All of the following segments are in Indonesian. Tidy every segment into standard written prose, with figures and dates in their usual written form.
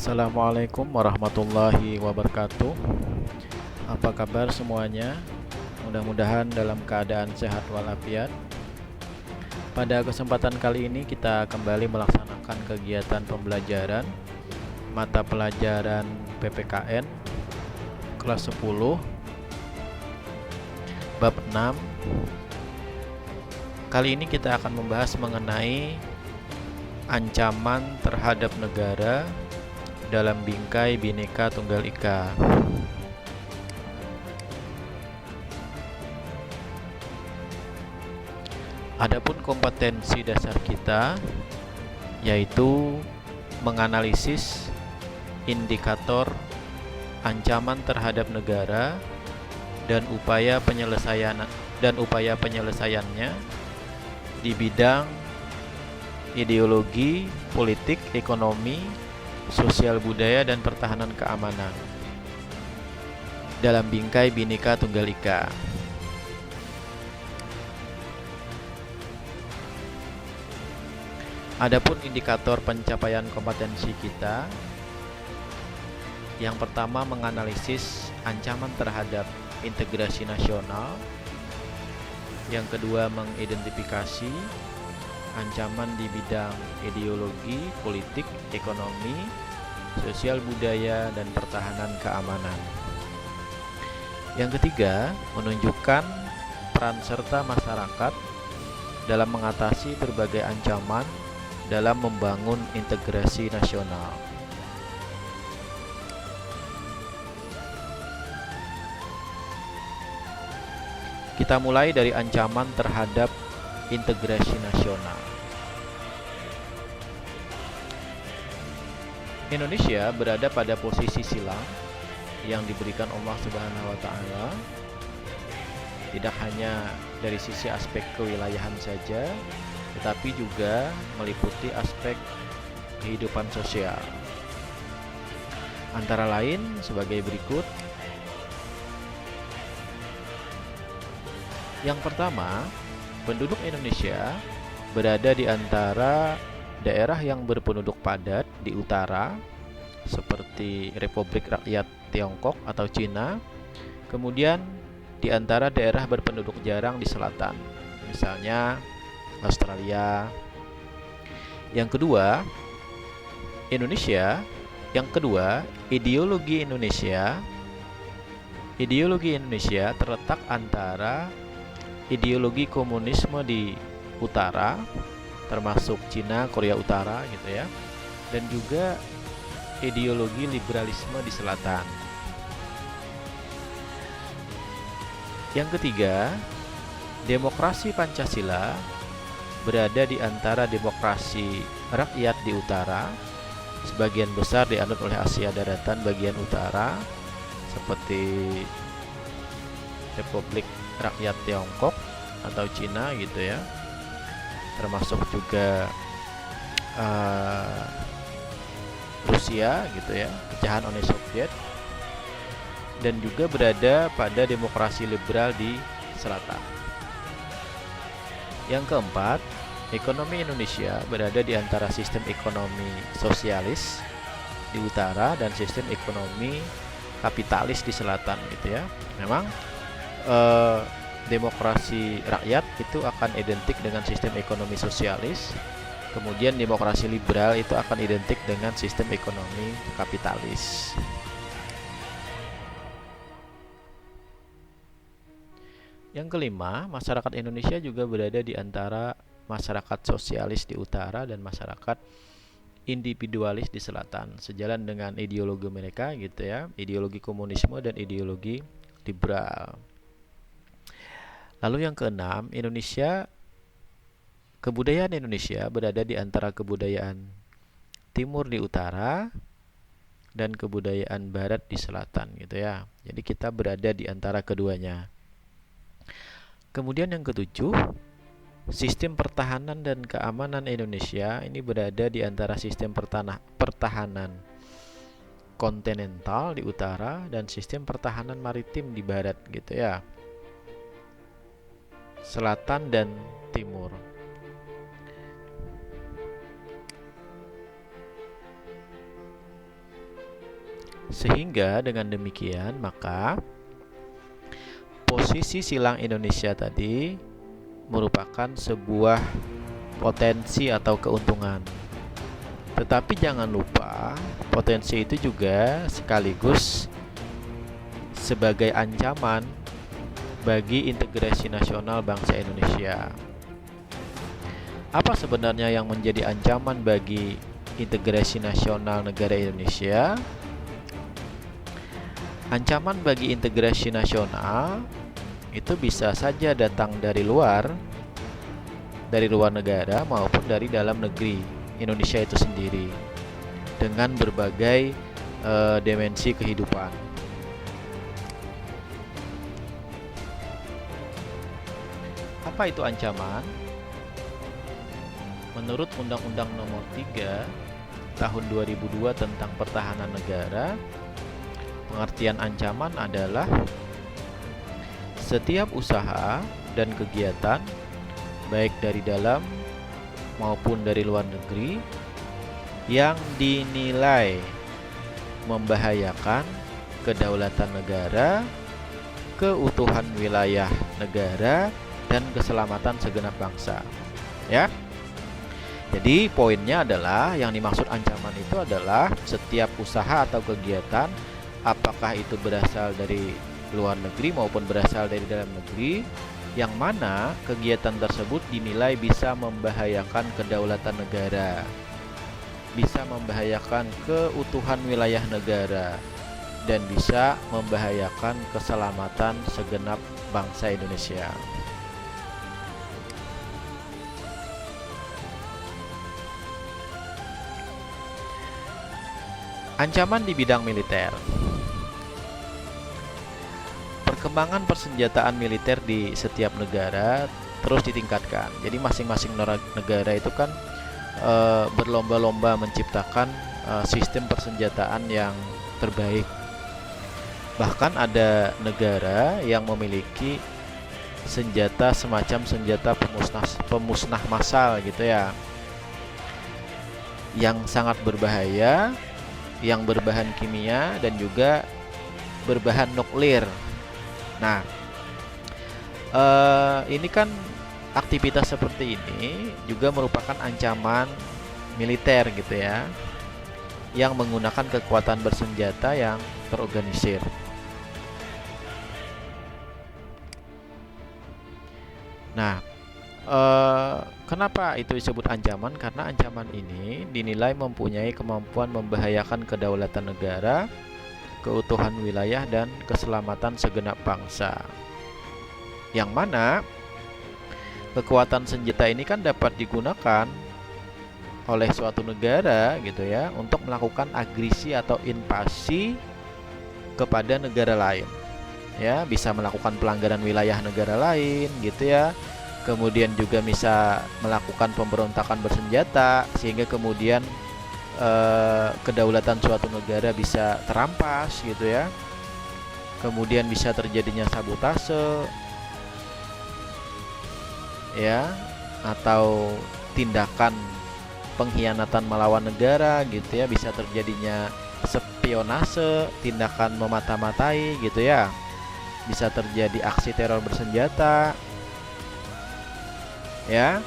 Assalamualaikum warahmatullahi wabarakatuh. Apa kabar semuanya? Mudah-mudahan dalam keadaan sehat walafiat. Pada kesempatan kali ini kita kembali melaksanakan kegiatan pembelajaran mata pelajaran PPKN kelas 10 bab 6. Kali ini kita akan membahas mengenai ancaman terhadap negara dalam bingkai Bhinneka Tunggal Ika. Adapun kompetensi dasar kita yaitu menganalisis indikator ancaman terhadap negara dan upaya penyelesaiannya di bidang ideologi, politik, ekonomi, sosial budaya, dan pertahanan keamanan dalam bingkai Bhinneka Tunggal Ika. Adapun indikator pencapaian kompetensi kita, yang pertama menganalisis ancaman terhadap integrasi nasional, yang kedua mengidentifikasi ancaman di bidang ideologi, politik, ekonomi, sosial budaya, dan pertahanan keamanan. Yang ketiga, menunjukkan peran serta masyarakat dalam mengatasi berbagai ancaman dalam membangun integrasi nasional. Kita mulai dari ancaman terhadap integrasi nasional. Indonesia berada pada posisi silang yang diberikan Allah Subhanahu wa taala, tidak hanya dari sisi aspek kewilayahan saja, tetapi juga meliputi aspek kehidupan sosial. Antara lain sebagai berikut. Yang pertama, penduduk Indonesia berada di antara daerah yang berpenduduk padat di utara, seperti Republik Rakyat Tiongkok atau Cina, kemudian di antara daerah berpenduduk jarang di selatan, misalnya Australia. Yang kedua, ideologi Indonesia terletak antara ideologi komunisme di utara, termasuk Cina, Korea Utara gitu ya, dan juga ideologi liberalisme di selatan. Yang ketiga, demokrasi Pancasila berada di antara demokrasi rakyat di utara, sebagian besar dianut oleh Asia Daratan bagian utara, seperti Republik Rakyat Tiongkok atau Cina gitu ya, termasuk juga Rusia gitu ya, pecahan Uni Soviet, dan juga berada pada demokrasi liberal di selatan. Yang keempat, ekonomi Indonesia berada di antara sistem ekonomi sosialis di utara dan sistem ekonomi kapitalis di selatan gitu ya. Memang demokrasi rakyat itu akan identik dengan sistem ekonomi sosialis, kemudian demokrasi liberal itu akan identik dengan sistem ekonomi kapitalis. Yang kelima, masyarakat Indonesia juga berada di antara masyarakat sosialis di utara dan masyarakat individualis di selatan, sejalan dengan ideologi mereka gitu ya, ideologi komunisme dan ideologi liberal. Lalu yang keenam, kebudayaan Indonesia berada di antara kebudayaan timur di utara dan kebudayaan barat di selatan gitu ya. Jadi kita berada di antara keduanya. Kemudian yang ketujuh, sistem pertahanan dan keamanan Indonesia ini berada di antara sistem pertahanan kontinental di utara dan sistem pertahanan maritim di barat gitu ya, selatan dan timur. Sehingga dengan demikian maka posisi silang Indonesia tadi merupakan sebuah potensi atau keuntungan. Tetapi jangan lupa, potensi itu juga sekaligus sebagai ancaman bagi integrasi nasional bangsa Indonesia. Apa sebenarnya yang menjadi ancaman bagi integrasi nasional negara Indonesia? Ancaman bagi integrasi nasional itu bisa saja datang dari luar negara maupun dari dalam negeri Indonesia itu sendiri dengan berbagai dimensi kehidupan. Apa itu ancaman? Menurut Undang-Undang Nomor 3 Tahun 2002 tentang Pertahanan Negara, pengertian ancaman adalah setiap usaha dan kegiatan baik dari dalam maupun dari luar negeri yang dinilai membahayakan kedaulatan negara, keutuhan wilayah negara, dan keselamatan segenap bangsa. Ya. Jadi poinnya adalah yang dimaksud ancaman itu adalah setiap usaha atau kegiatan, apakah itu berasal dari luar negeri maupun berasal dari dalam negeri, yang mana kegiatan tersebut dinilai bisa membahayakan kedaulatan negara, bisa membahayakan keutuhan wilayah negara, dan bisa membahayakan keselamatan segenap bangsa Indonesia. Ancaman di bidang militer. Perkembangan persenjataan militer di setiap negara terus ditingkatkan. Jadi masing-masing negara itu kan berlomba-lomba menciptakan sistem persenjataan yang terbaik. Bahkan ada negara yang memiliki senjata semacam senjata pemusnah massal gitu ya, yang sangat berbahaya, yang berbahan kimia dan juga berbahan nuklir. Nah, ini kan aktivitas seperti ini juga merupakan ancaman militer gitu ya, yang menggunakan kekuatan bersenjata yang terorganisir. Nah, kenapa itu disebut ancaman? Karena ancaman ini dinilai mempunyai kemampuan membahayakan kedaulatan negara, keutuhan wilayah, dan keselamatan segenap bangsa. Yang mana kekuatan senjata ini kan dapat digunakan oleh suatu negara gitu ya untuk melakukan agresi atau invasi kepada negara lain. Ya, bisa melakukan pelanggaran wilayah negara lain gitu ya. Kemudian juga bisa melakukan pemberontakan bersenjata sehingga kemudian kedaulatan suatu negara bisa terampas gitu ya. Kemudian bisa terjadinya sabotase ya, atau tindakan pengkhianatan melawan negara gitu ya, bisa terjadinya spionase, tindakan memata-matai gitu ya, bisa terjadi aksi teror bersenjata ya,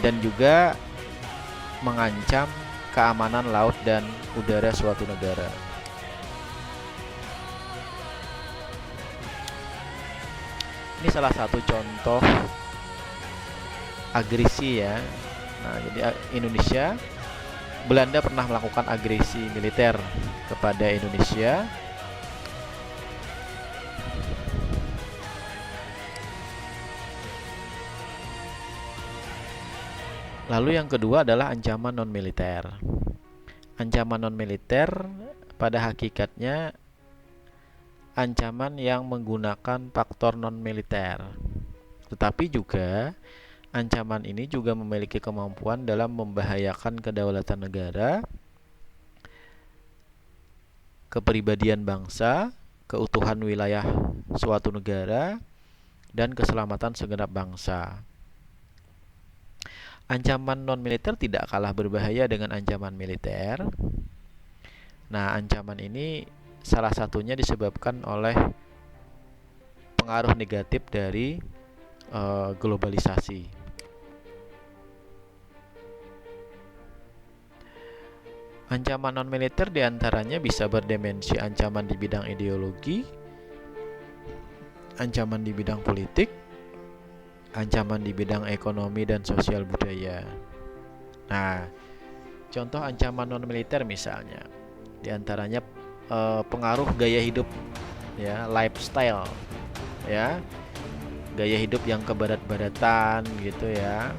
dan juga mengancam keamanan laut dan udara suatu negara. Ini salah satu contoh agresi ya. Nah, jadi Indonesia, Belanda pernah melakukan agresi militer kepada Indonesia. Lalu yang kedua adalah ancaman non-militer. Ancaman non-militer pada hakikatnya ancaman yang menggunakan faktor non-militer. Tetapi juga ancaman ini juga memiliki kemampuan dalam membahayakan kedaulatan negara, kepribadian bangsa, keutuhan wilayah suatu negara, dan keselamatan segenap bangsa. Ancaman non-militer tidak kalah berbahaya dengan ancaman militer, Nah, ancaman ini salah satunya disebabkan oleh pengaruh negatif dari globalisasi. Ancaman non-militer diantaranya bisa berdimensi ancaman di bidang ideologi, ancaman di bidang politik, ancaman di bidang ekonomi dan sosial budaya. Nah, contoh ancaman non-militer misalnya, diantaranya pengaruh gaya hidup, ya, lifestyle, ya, gaya hidup yang kebarat-baratan gitu ya.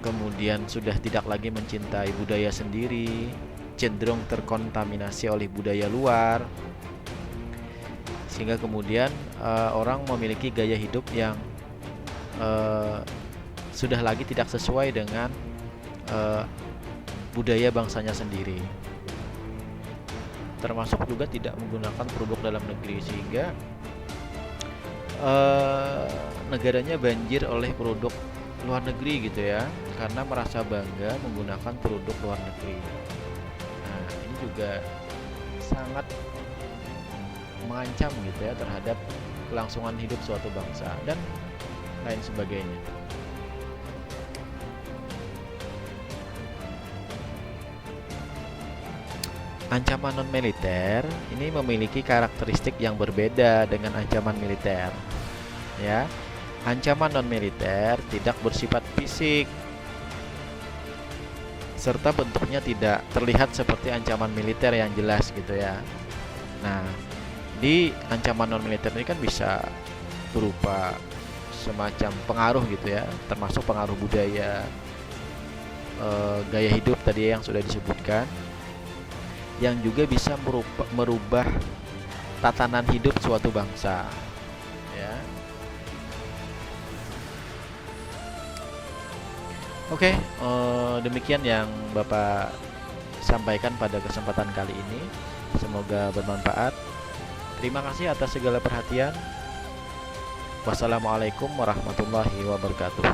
Kemudian sudah tidak lagi mencintai budaya sendiri, cenderung terkontaminasi oleh budaya luar, sehingga kemudian orang memiliki gaya hidup yang sudah lagi tidak sesuai dengan budaya bangsanya sendiri. Termasuk juga tidak menggunakan produk dalam negeri, sehingga negaranya banjir oleh produk luar negeri gitu ya, karena merasa bangga menggunakan produk luar negeri. Nah, ini juga sangat mengancam gitu ya terhadap kelangsungan hidup suatu bangsa dan lain sebagainya. Ancaman non-militer ini memiliki karakteristik yang berbeda dengan ancaman militer. Ya, ancaman non-militer tidak bersifat fisik, serta bentuknya tidak terlihat seperti ancaman militer yang jelas gitu ya. Nah, di ancaman non-militer ini kan bisa berupa semacam pengaruh gitu ya, termasuk pengaruh budaya, gaya hidup tadi yang sudah disebutkan, yang juga bisa merubah tatanan hidup suatu bangsa. Ya. Oke, demikian yang Bapak sampaikan pada kesempatan kali ini. Semoga bermanfaat. Terima kasih atas segala perhatian. Wassalamualaikum warahmatullahi wabarakatuh.